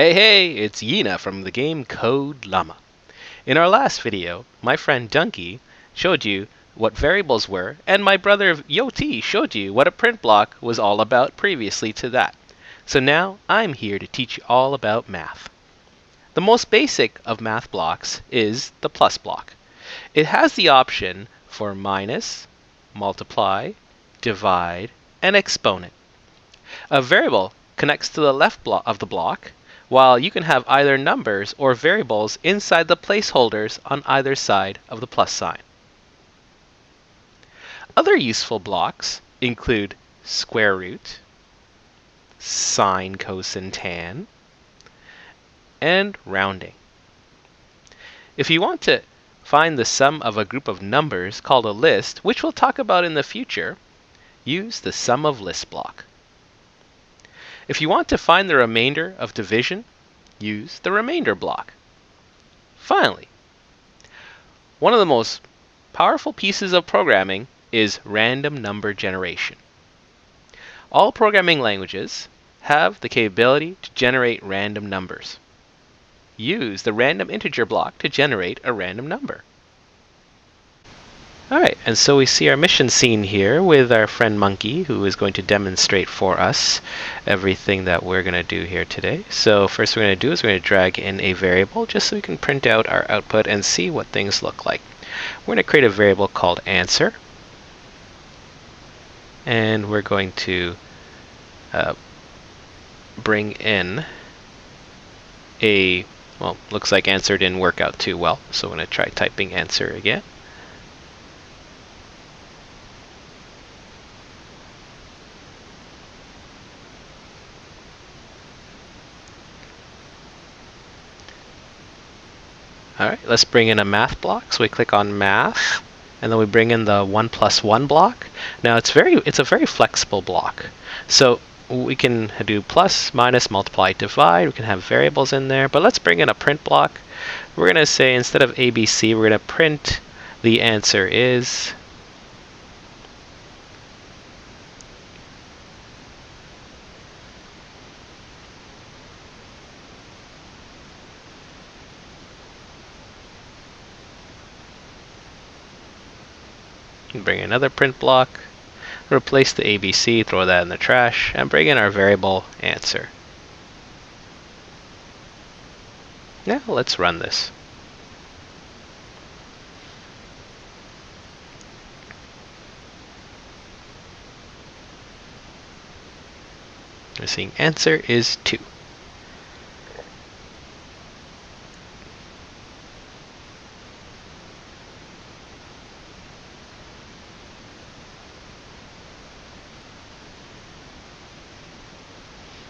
Hey, it's Yina from the game CodeLaamaa. In our last video, my friend Donkey showed you what variables were, and my brother Yotee showed you what a print block was all about previously to that. So now I'm here to teach you all about math. The most basic of math blocks is the plus block. It has the option for minus, multiply, divide, and exponent. A variable connects to the left of the block, while you can have either numbers or variables inside the placeholders on either side of the plus sign. Other useful blocks include square root, sine, cosine, tan, and rounding. If you want to find the sum of a group of numbers called a list, which we'll talk about in the future, use the sum of lists block. If you want to find the remainder of division, use the remainder block. Finally, one of the most powerful pieces of programming is random number generation. All programming languages have the capability to generate random numbers. Use the random integer block to generate a random number. Alright, and so we see our mission scene here with our friend Monkey, who is going to demonstrate for us everything that we're going to do here today. So first we're going to do is we're going to drag in a variable just so we can print out our output and see what things look like. We're going to create a variable called answer, and we're going to bring in a, well, looks like answer didn't work out too well, so I'm going to try typing answer again. Alright, let's bring in a math block. So we click on math, and then we bring in the 1 plus 1 block. Now it's a very flexible block. So we can do plus, minus, multiply, divide. We can have variables in there, but let's bring in a print block. We're going to say instead of ABC, we're going to print the answer is. Bring another print block, replace the ABC, throw that in the trash, and bring in our variable answer. Now let's run this. We're seeing answer is 2.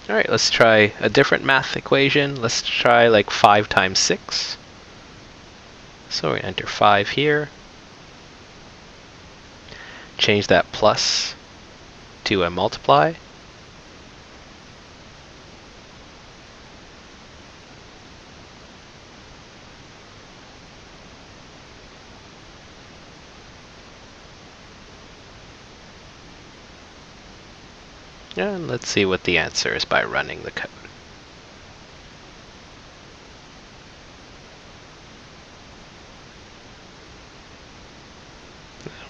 Alright, let's try a different math equation. Let's try like 5 times 6. So we enter 5 here. Change that plus to a multiply. And let's see what the answer is by running the code.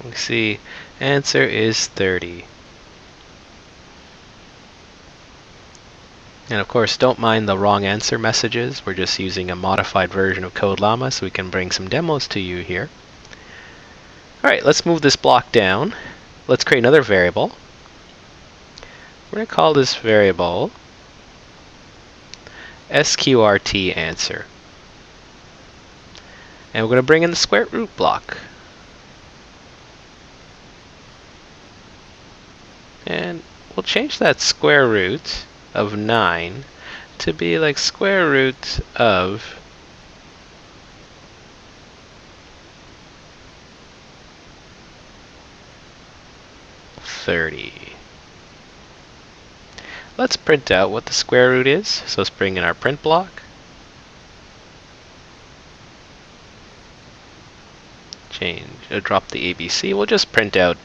We see answer is 30. And of course, don't mind the wrong answer messages. We're just using a modified version of CodeLaamaa, so we can bring some demos to you here. Alright, let's move this block down. Let's create another variable. We're going to call this variable sqrt answer. And we're going to bring in the square root block. And we'll change that square root of 9 to be like square root of 30. Let's print out what the square root is. So let's bring in our print block. Drop the ABC. We'll just print out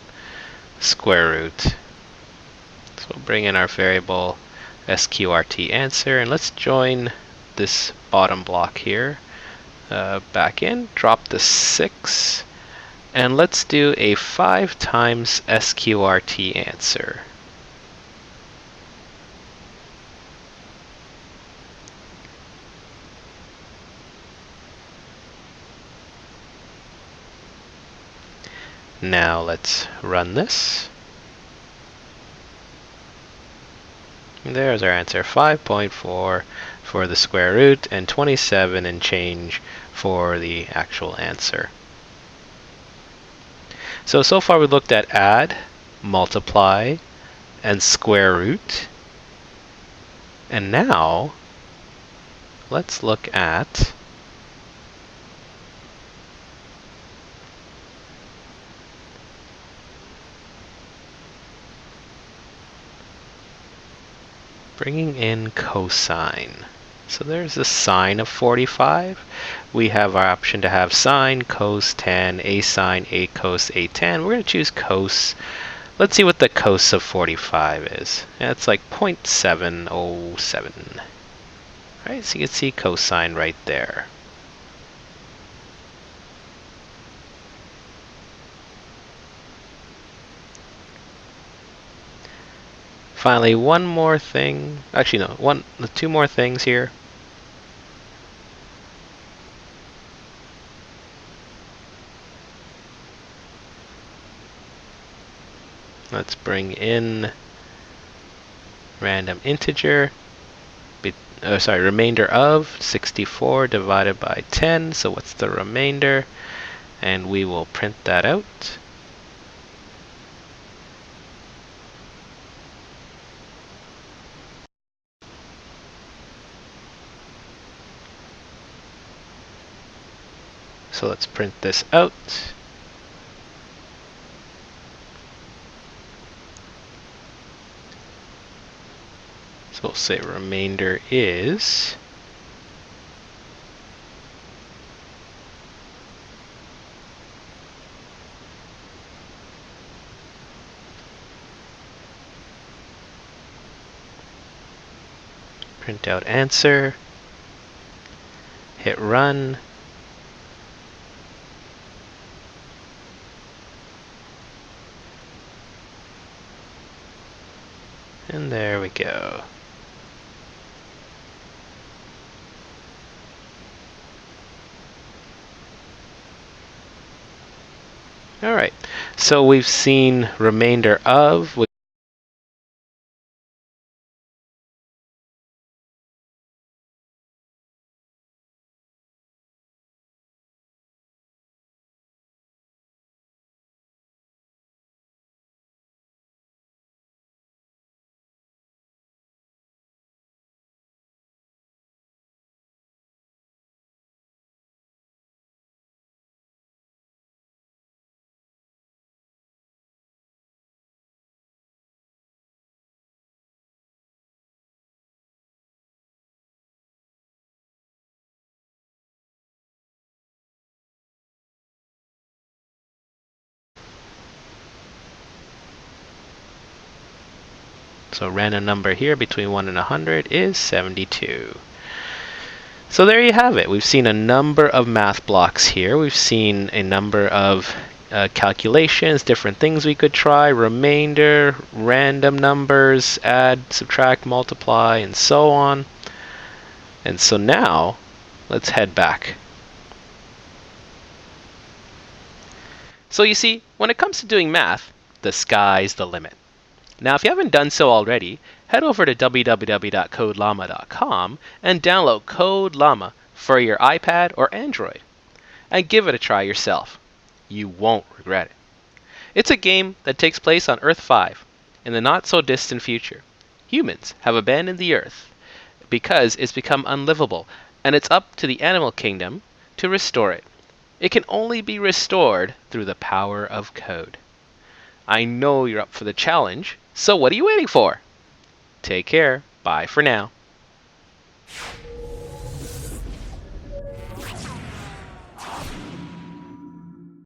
square root. So we'll bring in our variable sqrt answer, and let's join this bottom block here back in, drop the 6, and let's do a 5 times SQRT answer. Now let's run this. There's our answer, 5.4 for the square root and 27 and change for the actual answer. So far we looked at add, multiply, and square root. And now let's look at bringing in cosine. So there's the sine of 45. We have our option to have sine, cos, tan, a sine, a cos, a tan. We're going to choose cos. Let's see what the cos of 45 is. It's like 0.707. Right, so you can see cosine right there. Finally, one more thing. Actually, no, two more things here. Let's bring in random integer. Remainder of 64 divided by 10. So what's the remainder? And we will print that out. So let's print this out. So we'll say remainder is print out answer, hit run. And there we go. All right, so we've seen remainder of. So random number here between 1 and 100 is 72. So there you have it. We've seen a number of math blocks here. We've seen a number of calculations, different things we could try, remainder, random numbers, add, subtract, multiply, and so on. And so now, let's head back. So you see, when it comes to doing math, the sky's the limit. Now, if you haven't done so already, head over to www.CodeLaamaa.com and download CodeLaamaa for your iPad or Android, and give it a try yourself. You won't regret it. It's a game that takes place on Earth 5 in the not-so-distant future. Humans have abandoned the Earth because it's become unlivable, and it's up to the animal kingdom to restore it. It can only be restored through the power of code. I know you're up for the challenge, so what are you waiting for? Take care. Bye for now.